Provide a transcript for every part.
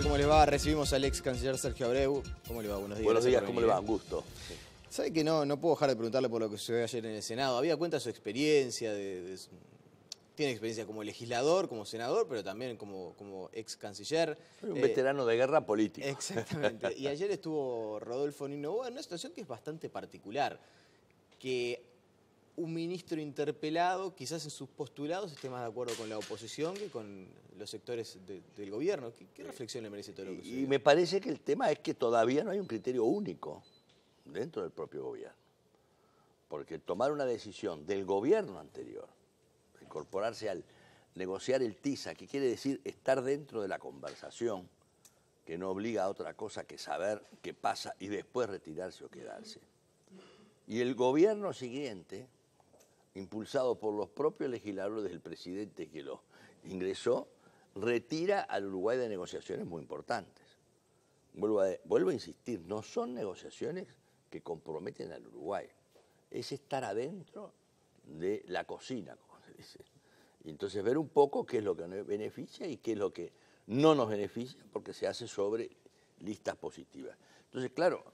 ¿Cómo les va? Recibimos al ex canciller Sergio Abreu. ¿Cómo le va? Buenos días. Buenos días, ¿cómo le va? Un gusto. Sí. ¿Sabe que no puedo dejar de preguntarle por lo que sucedió ayer en el Senado? Había cuenta su experiencia, tiene experiencia como legislador, como senador, pero también como ex canciller. Soy un veterano de guerra política. Exactamente. Y ayer estuvo Rodolfo Nino Boa en una situación que es bastante particular, que un ministro interpelado, quizás en sus postulados esté más de acuerdo con la oposición que con los sectores del gobierno. ¿Qué reflexión le merece todo lo que sucedió? Y me parece que el tema es que todavía no hay un criterio único dentro del propio gobierno. Porque tomar una decisión del gobierno anterior, incorporarse al negociar el TISA, que quiere decir estar dentro de la conversación, que no obliga a otra cosa que saber qué pasa y después retirarse o quedarse. Y el gobierno siguiente, impulsado por los propios legisladores del presidente que lo ingresó, retira al Uruguay de negociaciones muy importantes. Vuelvo a insistir, no son negociaciones que comprometen al Uruguay, es estar adentro de la cocina, como se dice. Y entonces ver un poco qué es lo que nos beneficia y qué es lo que no nos beneficia, porque se hace sobre listas positivas. Entonces, claro,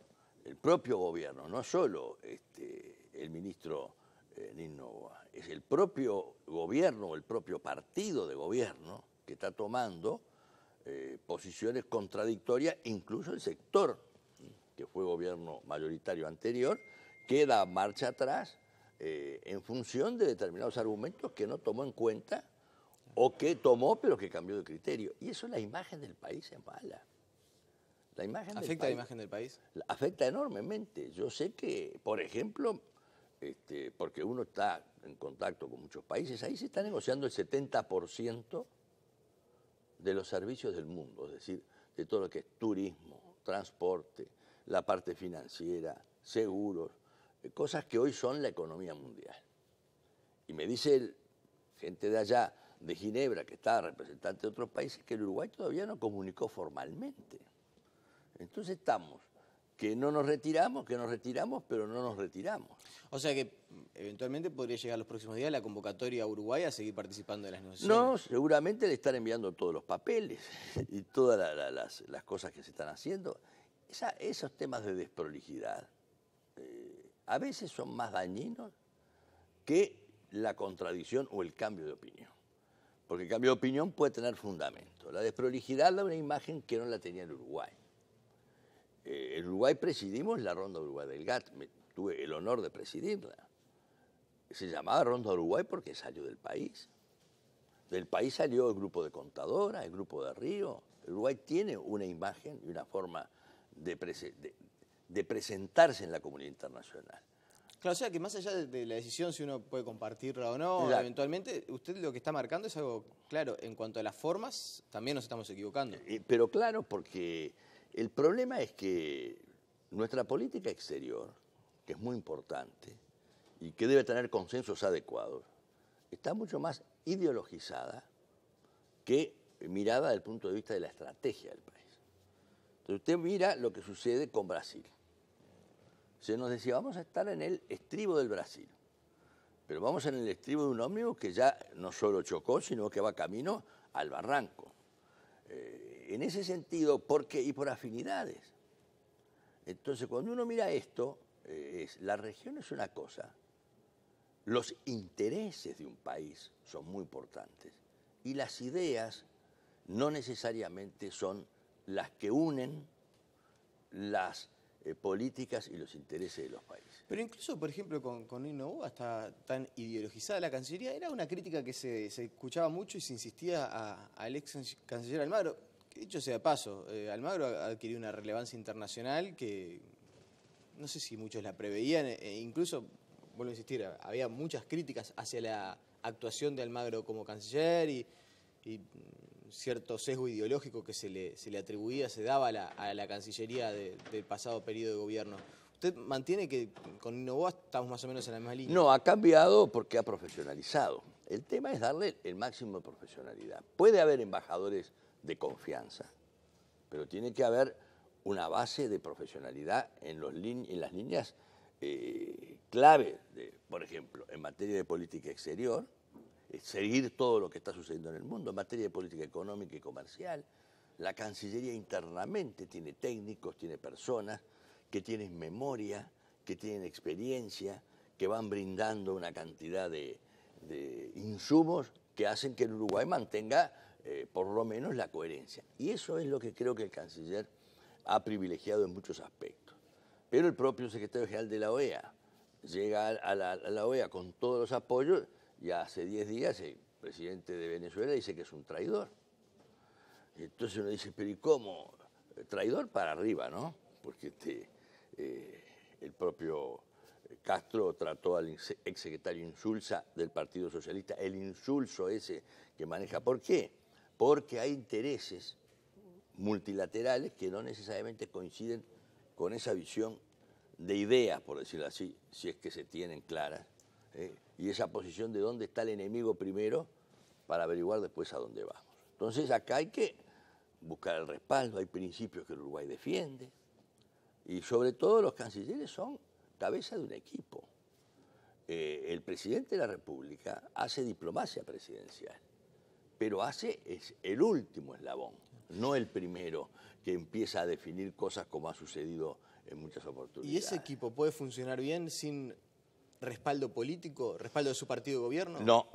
el propio gobierno, no solo el ministro Nino Boa, es el propio gobierno o el propio partido de gobierno que está tomando posiciones contradictorias, incluso el sector que fue gobierno mayoritario anterior, que da marcha atrás en función de determinados argumentos que no tomó en cuenta o que tomó pero que cambió de criterio. Y eso, la imagen del país es mala. La imagen ¿Afecta la imagen del país? Afecta enormemente. Yo sé que, por ejemplo, porque uno está en contacto con muchos países, ahí se está negociando el 70% de los servicios del mundo, es decir, de todo lo que es turismo, transporte, la parte financiera, seguros, cosas que hoy son la economía mundial. Y me dice gente de allá, de Ginebra, que está representante de otros países, que el Uruguay todavía no comunicó formalmente. Entonces estamos, que no nos retiramos, pero no nos retiramos. O sea que eventualmente podría llegar los próximos días la convocatoria a Uruguay a seguir participando de las negociaciones. No, seguramente le están enviando todos los papeles y todas las cosas que se están haciendo. Esos temas de desprolijidad a veces son más dañinos que la contradicción o el cambio de opinión. Porque el cambio de opinión puede tener fundamento. La desprolijidad da una imagen que no la tenía el Uruguay. En Uruguay presidimos la Ronda Uruguay del GATT, tuve el honor de presidirla. Se llamaba Ronda Uruguay porque salió del país. Del país salió el grupo de Contadora, el grupo de Río. El Uruguay tiene una imagen y una forma de presentarse en la comunidad internacional. Claro, o sea que más allá de la decisión si uno puede compartirla o no, Exacto. Eventualmente usted lo que está marcando es algo claro. En cuanto a las formas, también nos estamos equivocando. Pero claro, porque el problema es que nuestra política exterior, que es muy importante y que debe tener consensos adecuados, está mucho más ideologizada que mirada desde el punto de vista de la estrategia del país. Entonces usted mira lo que sucede con Brasil. Se nos decía, vamos a estar en el estribo del Brasil, pero vamos en el estribo de un ómnibus que ya no solo chocó, sino que va camino al barranco. En ese sentido, ¿por qué? Y por afinidades. Entonces, cuando uno mira esto, la región es una cosa, los intereses de un país son muy importantes y las ideas no necesariamente son las que unen las políticas y los intereses de los países. Pero incluso, por ejemplo, con Nino Boa está tan ideologizada la Cancillería. Era una crítica que se escuchaba mucho y se insistía al ex canciller Almagro. Que dicho sea de paso, Almagro ha adquirido una relevancia internacional que no sé si muchos la preveían. Incluso, vuelvo a insistir, había muchas críticas hacia la actuación de Almagro como canciller y cierto sesgo ideológico que se le atribuía, se daba a la Cancillería del pasado periodo de gobierno. ¿Usted mantiene que con Nino Boa estamos más o menos en la misma línea? No, ha cambiado porque ha profesionalizado. El tema es darle el máximo de profesionalidad. Puede haber embajadores de confianza, pero tiene que haber una base de profesionalidad en las líneas clave, por ejemplo, en materia de política exterior, seguir todo lo que está sucediendo en el mundo, en materia de política económica y comercial, la Cancillería internamente tiene técnicos, tiene personas que tienen memoria, que tienen experiencia, que van brindando una cantidad de insumos que hacen que el Uruguay mantenga por lo menos la coherencia. Y eso es lo que creo que el canciller ha privilegiado en muchos aspectos. Pero el propio secretario general de la OEA llega a la OEA con todos los apoyos y hace 10 días el presidente de Venezuela dice que es un traidor. Y entonces uno dice, pero ¿y cómo? Traidor para arriba, ¿no? Porque el propio Castro trató al exsecretario Insulza del Partido Socialista, el insulso ese que maneja. ¿Por qué? Porque hay intereses multilaterales que no necesariamente coinciden con esa visión de ideas, por decirlo así, si es que se tienen claras, y esa posición de dónde está el enemigo primero para averiguar después a dónde vamos. Entonces acá hay que buscar el respaldo, hay principios que el Uruguay defiende, y sobre todo los cancilleres son cabeza de un equipo. El presidente de la República hace diplomacia presidencial, pero es el último eslabón, no el primero que empieza a definir cosas como ha sucedido en muchas oportunidades. ¿Y ese equipo puede funcionar bien sin respaldo político, respaldo de su partido de gobierno? No.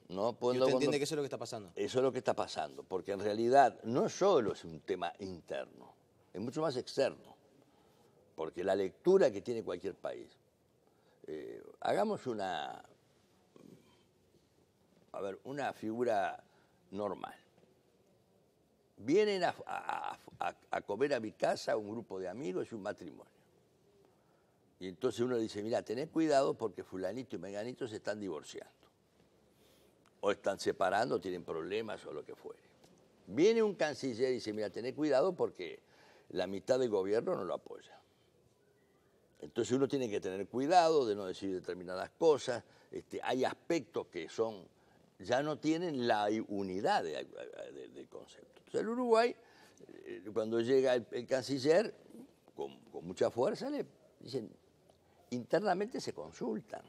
¿Y usted entiende que eso es lo que está pasando? Eso es lo que está pasando, porque en realidad no solo es un tema interno, es mucho más externo, porque la lectura que tiene cualquier país, hagamos una figura normal. Vienen a comer a mi casa un grupo de amigos y un matrimonio. Y entonces uno dice, mira, tened cuidado porque fulanito y menganito se están divorciando. O están separando, tienen problemas o lo que fuere. Viene un canciller y dice, mira, tened cuidado porque la mitad del gobierno no lo apoya. Entonces uno tiene que tener cuidado de no decir determinadas cosas. Hay aspectos que ya no tienen la unidad del concepto. Entonces el Uruguay, cuando llega el canciller, con mucha fuerza, le dicen, internamente se consultan.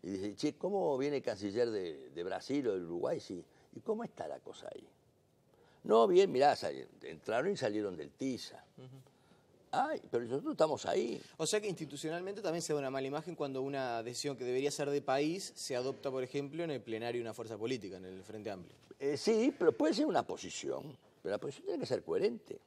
Y dice, che, ¿cómo viene el canciller de Brasil o del Uruguay? Sí. ¿Y cómo está la cosa ahí? No, bien, mirá, entraron y salieron del TISA. Ay, pero nosotros estamos ahí. O sea que institucionalmente también se da una mala imagen cuando una decisión que debería ser de país se adopta, por ejemplo, en el plenario de una fuerza política, en el Frente Amplio. Sí, pero puede ser una posición, pero la posición tiene que ser coherente.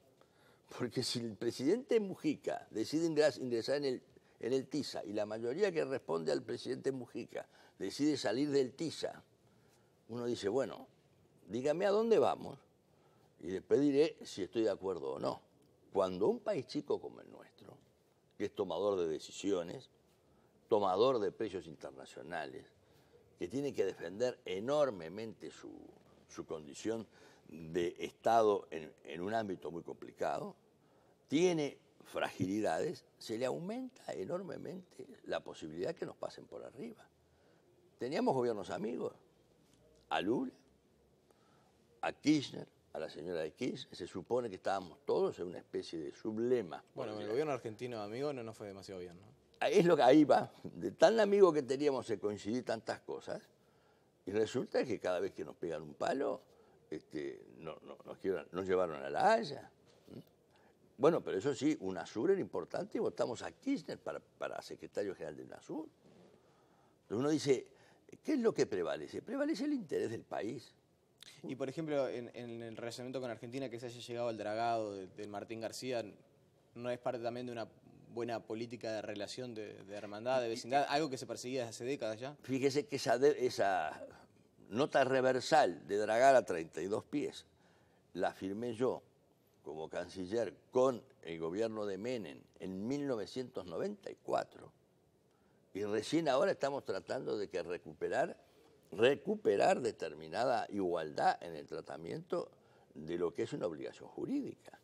Porque si el presidente Mujica decide ingresar en el TISA y la mayoría que responde al presidente Mujica decide salir del TISA, uno dice, bueno, dígame a dónde vamos y después diré si estoy de acuerdo o no. Cuando un país chico como el nuestro, que es tomador de decisiones, tomador de precios internacionales, que tiene que defender enormemente su condición de Estado en un ámbito muy complicado, tiene fragilidades, se le aumenta enormemente la posibilidad que nos pasen por arriba. Teníamos gobiernos amigos, a Lula, a Kirchner, a la señora de Kirchner, se supone que estábamos todos en una especie de sublema. Bueno, el gobierno argentino amigo no nos fue demasiado bien, ¿no? Es lo que ahí va, de tan amigo que teníamos se coincidir tantas cosas, y resulta que cada vez que nos pegan un palo, nos llevaron a La Haya. Bueno, pero eso sí, UNASUR era importante y votamos a Kirchner para secretario general de UNASUR. Entonces uno dice, ¿qué es lo que prevalece? Prevalece el interés del país. Y por ejemplo, en el relacionamiento con Argentina, que se haya llegado al dragado de Martín García, ¿no es parte también de una buena política de relación de hermandad, de vecindad, algo que se perseguía desde hace décadas ya? Fíjese que esa nota reversal de dragar a 32 pies la firmé yo como canciller con el gobierno de Menem en 1994 y recién ahora estamos tratando de recuperar determinada igualdad en el tratamiento de lo que es una obligación jurídica.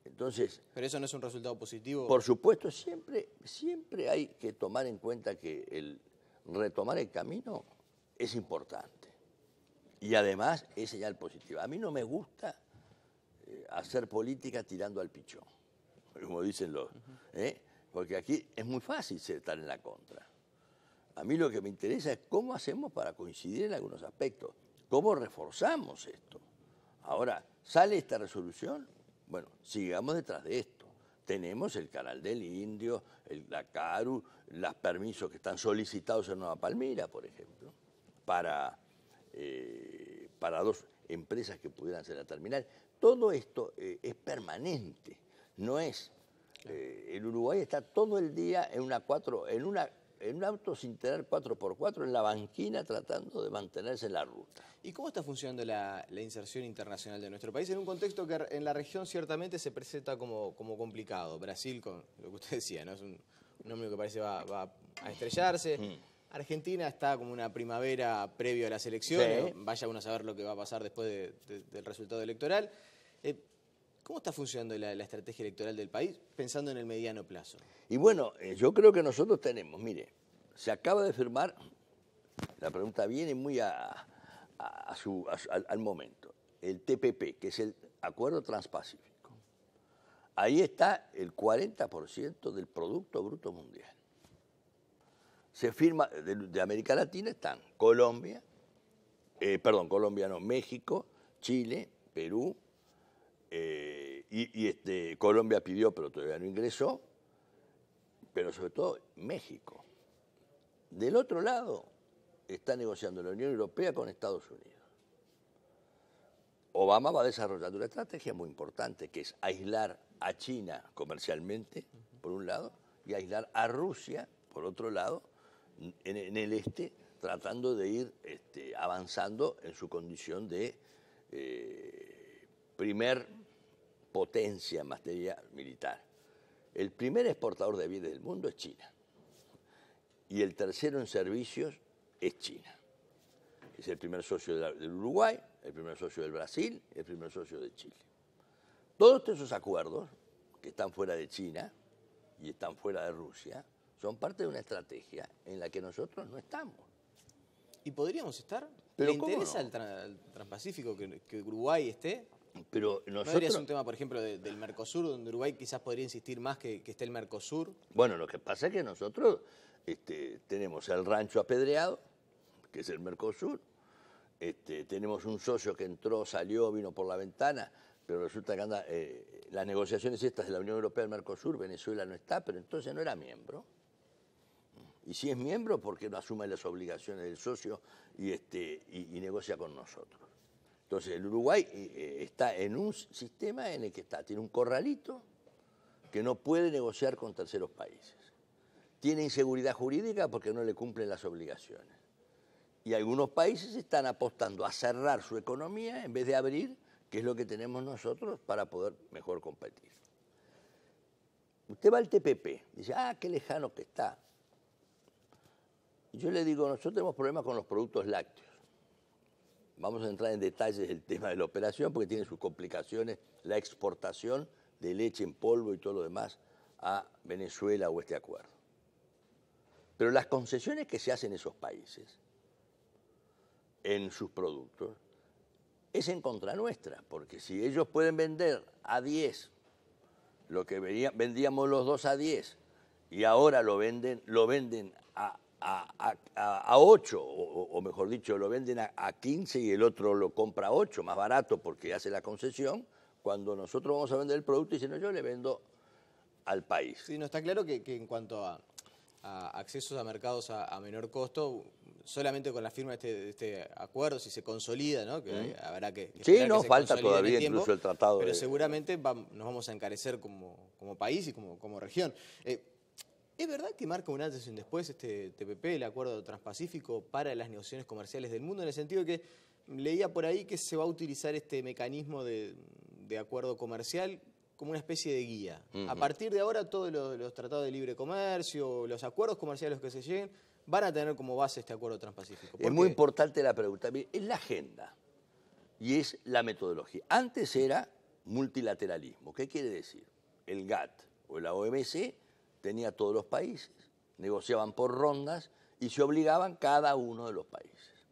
Entonces, ¿pero eso no es un resultado positivo? Por supuesto, siempre hay que tomar en cuenta que el retomar el camino es importante y además es señal positiva. A mí no me gusta hacer política tirando al pichón, como dicen los... Porque aquí es muy fácil estar en la contra. A mí lo que me interesa es cómo hacemos para coincidir en algunos aspectos, cómo reforzamos esto. Ahora, ¿sale esta resolución? Bueno, sigamos detrás de esto. Tenemos el Canal del Indio, la CARU, los permisos que están solicitados en Nueva Palmira, por ejemplo, para 2 empresas que pudieran ser la terminal. Todo esto es permanente, no es... el Uruguay está todo el día en un auto sin tener 4x4 en la banquina tratando de mantenerse en la ruta. ¿Y cómo está funcionando la inserción internacional de nuestro país en un contexto que en la región ciertamente se presenta como complicado? Brasil, con lo que usted decía, ¿no? Es un hombre que parece va a estrellarse. Argentina está como una primavera previo a las elecciones. Sí. Vaya uno a saber lo que va a pasar después del resultado electoral. ¿Cómo está funcionando la estrategia electoral del país pensando en el mediano plazo? Y bueno, yo creo que nosotros tenemos, mire, se acaba de firmar, la pregunta viene muy al momento, el TPP, que es el Acuerdo Transpacífico. Ahí está el 40% del Producto Bruto Mundial. Se firma, de América Latina están Colombia, México, Chile, Perú, Colombia pidió, pero todavía no ingresó, pero sobre todo México. Del otro lado está negociando la Unión Europea con Estados Unidos. Obama va desarrollando una estrategia muy importante, que es aislar a China comercialmente, por un lado, y aislar a Rusia, por otro lado, en el este, tratando de ir avanzando en su condición de primer potencia en materia militar. El primer exportador de bienes del mundo es China. Y el tercero en servicios es China. Es el primer socio del Uruguay, el primer socio del Brasil, el primer socio de Chile. Todos esos acuerdos que están fuera de China y están fuera de Rusia son parte de una estrategia en la que nosotros no estamos. ¿Y podríamos estar? ¿Le interesa al Transpacífico que Uruguay esté? Pero nosotros... ¿No debería ser un tema, por ejemplo, del Mercosur, donde Uruguay quizás podría insistir más que esté el Mercosur? Bueno, lo que pasa es que nosotros tenemos el rancho apedreado, que es el Mercosur, tenemos un socio que entró, salió, vino por la ventana, pero resulta que anda, las negociaciones estas de la Unión Europea del Mercosur, Venezuela no está, pero entonces no era miembro. Y si es miembro, ¿por qué no asume las obligaciones del socio y negocia con nosotros? Entonces el Uruguay está en un sistema en el que tiene un corralito que no puede negociar con terceros países. Tiene inseguridad jurídica porque no le cumplen las obligaciones. Y algunos países están apostando a cerrar su economía en vez de abrir, que es lo que tenemos nosotros para poder mejor competir. Usted va al TPP, dice, qué lejano que está. Y yo le digo, nosotros tenemos problemas con los productos lácteos. Vamos a entrar en detalles del tema de la operación porque tiene sus complicaciones, la exportación de leche en polvo y todo lo demás a Venezuela o este acuerdo. Pero las concesiones que se hacen en esos países, en sus productos, es en contra nuestra, porque si ellos pueden vender a 10 lo que vendíamos los dos a 10 y ahora lo venden a 8, o mejor dicho, lo venden a 15 y el otro lo compra a 8, más barato porque hace la concesión, cuando nosotros vamos a vender el producto y dicen, no, yo le vendo al país. Sí, no, está claro que en cuanto a accesos a mercados a menor costo, solamente con la firma de este acuerdo, si se consolida, ¿no? Que habrá que sí, no, falta todavía incluso el tratado. Pero seguramente nos vamos a encarecer como país y como región. ¿Es verdad que marca un antes y un después este TPP, el Acuerdo Transpacífico, para las negociaciones comerciales del mundo? En el sentido que leía por ahí que se va a utilizar este mecanismo de acuerdo comercial como una especie de guía. A partir de ahora todos los tratados de libre comercio, los acuerdos comerciales que se lleguen, van a tener como base este Acuerdo Transpacífico. Es muy importante la pregunta. Es la agenda y es la metodología. Antes era multilateralismo. ¿Qué quiere decir? El GATT o la OMC tenía a todos los países, negociaban por rondas y se obligaban cada uno de los países.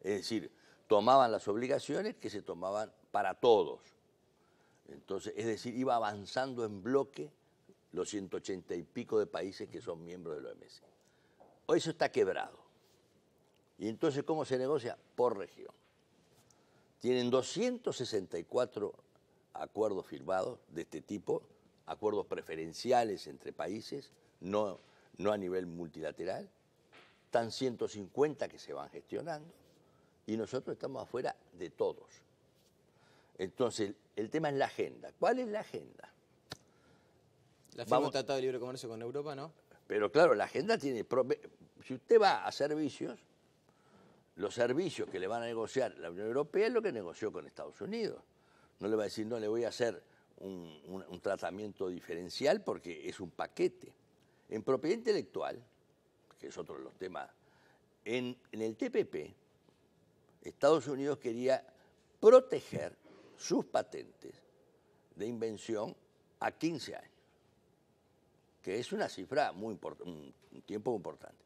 Es decir, tomaban las obligaciones que se tomaban para todos. Entonces, es decir, iba avanzando en bloque los 180 y pico de países que son miembros de la OMC. Hoy eso está quebrado. Y entonces, ¿cómo se negocia? Por región. tienen 264 acuerdos firmados de este tipo, acuerdos preferenciales entre países, no a nivel multilateral. Están 150 que se van gestionando y nosotros estamos afuera de todos. Entonces, el tema es la agenda. ¿Cuál es la agenda? La firma un tratado de libre comercio con Europa, ¿no? Pero claro, la agenda tiene... Si usted va a servicios, los servicios que le van a negociar la Unión Europea es lo que negoció con Estados Unidos. No le va a decir, no, le voy a hacer un tratamiento diferencial porque es un paquete. En propiedad intelectual, que es otro de los temas, en el TPP, Estados Unidos quería proteger sus patentes de invención a 15 años, que es una cifra muy importante, un tiempo muy importante.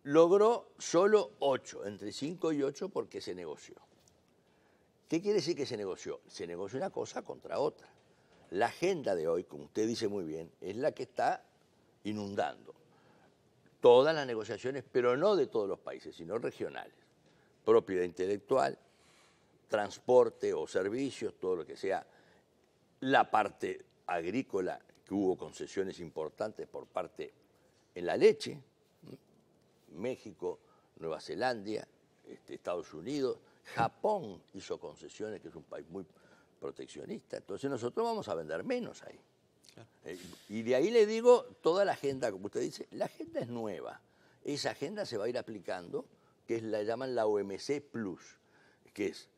Logró solo 8, entre 5 y 8 porque se negoció. ¿Qué quiere decir que se negoció? Se negoció una cosa contra otra. La agenda de hoy, como usted dice muy bien, es la que está inundando todas las negociaciones, pero no de todos los países, sino regionales. Propiedad intelectual, transporte o servicios, todo lo que sea. La parte agrícola, que hubo concesiones importantes por parte en la leche, México, Nueva Zelanda, Estados Unidos, Japón hizo concesiones, que es un país muy proteccionista. Entonces nosotros vamos a vender menos ahí. Claro. Y de ahí le digo, toda la agenda, como usted dice, la agenda es nueva. Esa agenda se va a ir aplicando, que la llaman la OMC Plus, que es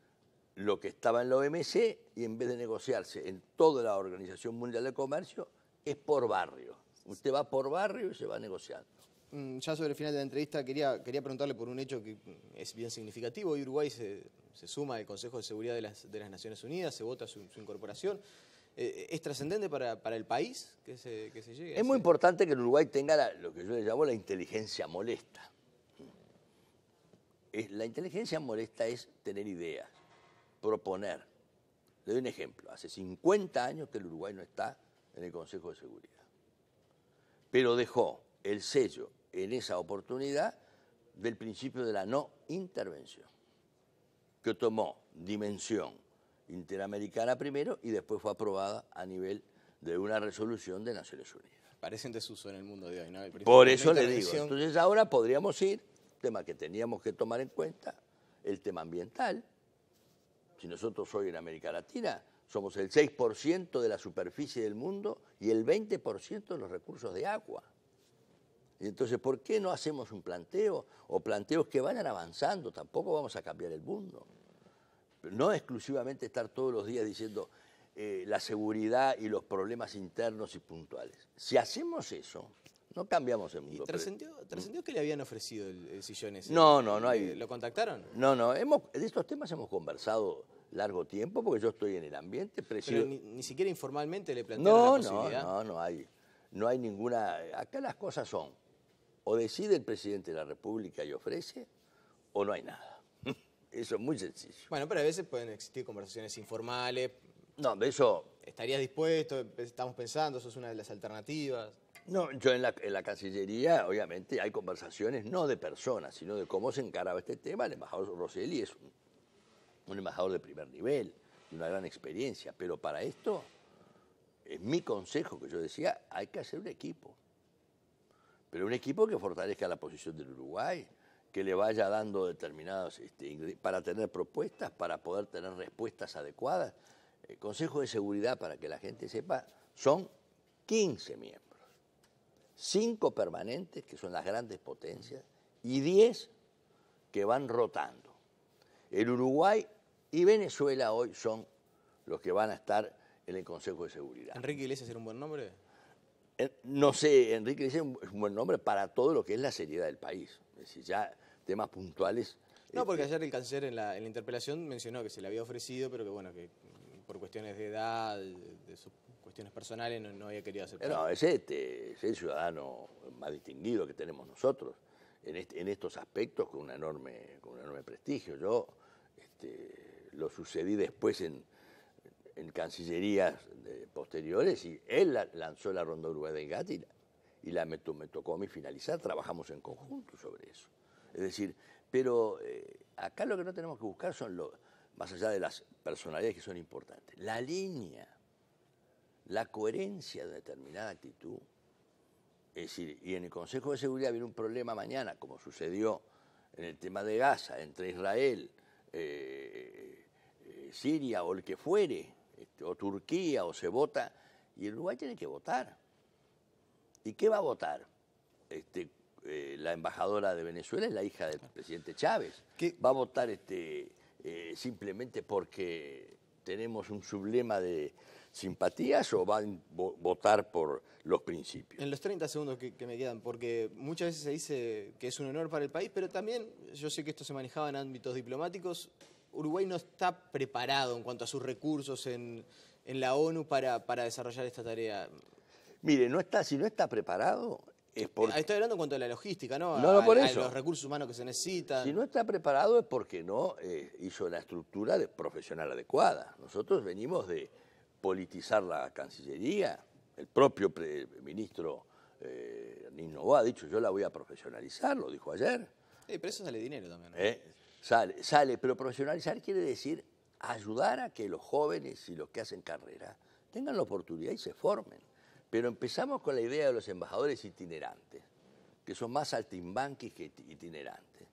lo que estaba en la OMC y en vez de negociarse en toda la Organización Mundial de Comercio, es por barrio. Usted va por barrio y se va negociando. Ya sobre el final de la entrevista quería preguntarle por un hecho que es bien significativo. Hoy Uruguay se suma al Consejo de Seguridad de las Naciones Unidas, se vota su incorporación. ¿Es trascendente para el país que se llegue? Es muy importante que el Uruguay tenga lo que yo le llamo la inteligencia molesta. La inteligencia molesta es tener ideas, proponer. Le doy un ejemplo. Hace 50 años que el Uruguay no está en el Consejo de Seguridad. Pero dejó el sello en esa oportunidad del principio de la no intervención, que tomó dimensión interamericana primero y después fue aprobada a nivel de una resolución de Naciones Unidas. Parece en desuso en el mundo de hoy, ¿no? Por eso le digo, entonces ahora podríamos ir, tema que teníamos que tomar en cuenta, el tema ambiental. Si nosotros hoy en América Latina somos el 6% de la superficie del mundo y el 20% de los recursos de agua. Y entonces, ¿por qué no hacemos un planteo o planteos que vayan avanzando? Tampoco vamos a cambiar el mundo. No exclusivamente estar todos los días diciendo la seguridad y los problemas internos y puntuales. Si hacemos eso, no cambiamos el mundo. ¿Y trascendió que le habían ofrecido el sillón ese? No hay. ¿Lo contactaron? No, de estos temas hemos conversado largo tiempo porque yo estoy en el ambiente. Pero ni siquiera informalmente le plantearon la posibilidad. No hay ninguna. Acá las cosas son, o decide el presidente de la República y ofrece, o no hay nada. Eso es muy sencillo. Bueno, pero a veces pueden existir conversaciones informales. No, de eso... ¿Estarías dispuesto? Estamos pensando, eso es una de las alternativas. No, yo en la Cancillería, obviamente, hay conversaciones no de personas, sino de cómo se encaraba este tema. El embajador Rosselli es un embajador de primer nivel, de una gran experiencia, pero para esto, es mi consejo que yo decía, hay que hacer un equipo. Pero un equipo que fortalezca la posición del Uruguay, que le vaya dando determinados, para tener propuestas, para poder tener respuestas adecuadas. El Consejo de Seguridad, para que la gente sepa, son 15 miembros. 5 permanentes, que son las grandes potencias, y 10 que van rotando. El Uruguay y Venezuela hoy son los que van a estar en el Consejo de Seguridad. ¿Enrique Iglesias era un buen nombre? No sé, Enrique Iglesias es un buen nombre para todo lo que es la seriedad del país. Es decir, ya temas puntuales. No, porque ayer el canciller en la interpelación mencionó que se le había ofrecido, pero que bueno, que por cuestiones de edad, de sus cuestiones personales, no había querido aceptar. No, es el ciudadano más distinguido que tenemos nosotros en estos aspectos con un enorme prestigio. Yo lo sucedí después en cancillerías posteriores y él lanzó la Ronda Uruguay del GATT y me tocó a mí finalizar, trabajamos en conjunto sobre eso. Es decir, pero acá lo que no tenemos que buscar son más allá de las personalidades que son importantes, la línea, la coherencia de determinada actitud. Es decir, y en el Consejo de Seguridad viene un problema mañana, como sucedió en el tema de Gaza, entre Israel, Siria o el que fuere, o Turquía, o se vota, y el Uruguay tiene que votar. ¿Y qué va a votar? La embajadora de Venezuela es la hija del presidente Chávez. ¿Qué? ¿Va a votar simplemente porque tenemos un sublema de simpatías o va a votar por los principios? En los 30 segundos que me quedan, porque muchas veces se dice que es un honor para el país, pero también, yo sé que esto se manejaba en ámbitos diplomáticos, Uruguay no está preparado en cuanto a sus recursos en la ONU para desarrollar esta tarea. Mire, si no está preparado es porque... Estoy hablando en cuanto a la logística, ¿no? No, por eso. A los recursos humanos que se necesitan. Si no está preparado es porque no hizo la estructura profesional adecuada. Nosotros venimos de politizar la Cancillería. El propio ministro Nino ha dicho, yo la voy a profesionalizar, lo dijo ayer. Pero eso sale dinero también, ¿no? Sale, pero profesionalizar quiere decir ayudar a que los jóvenes y los que hacen carrera tengan la oportunidad y se formen. Pero empezamos con la idea de los embajadores itinerantes, que son más saltimbanquis que itinerantes.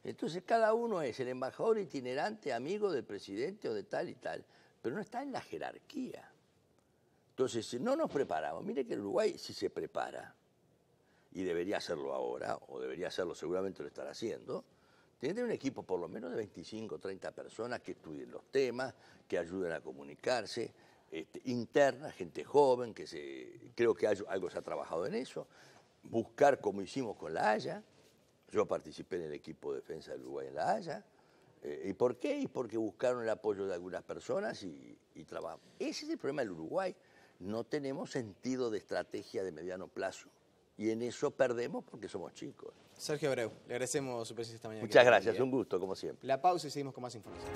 Entonces cada uno es el embajador itinerante, amigo del presidente o de tal y tal, pero no está en la jerarquía. Entonces, si no nos preparamos, mire que el Uruguay si se prepara, y debería hacerlo ahora, o debería hacerlo, seguramente lo estará haciendo, tiene que tener un equipo por lo menos de 25 o 30 personas que estudien los temas, que ayuden a comunicarse, interna, gente joven, creo que algo se ha trabajado en eso, buscar como hicimos con La Haya. Yo participé en el equipo de defensa del Uruguay en La Haya. ¿Y por qué? Y porque buscaron el apoyo de algunas personas y trabajaron. Ese es el problema del Uruguay. No tenemos sentido de estrategia de mediano plazo. Y en eso perdemos porque somos chicos. Sergio Abreu, le agradecemos su presencia esta mañana. Muchas gracias, un gusto, como siempre. La pausa y seguimos con más información.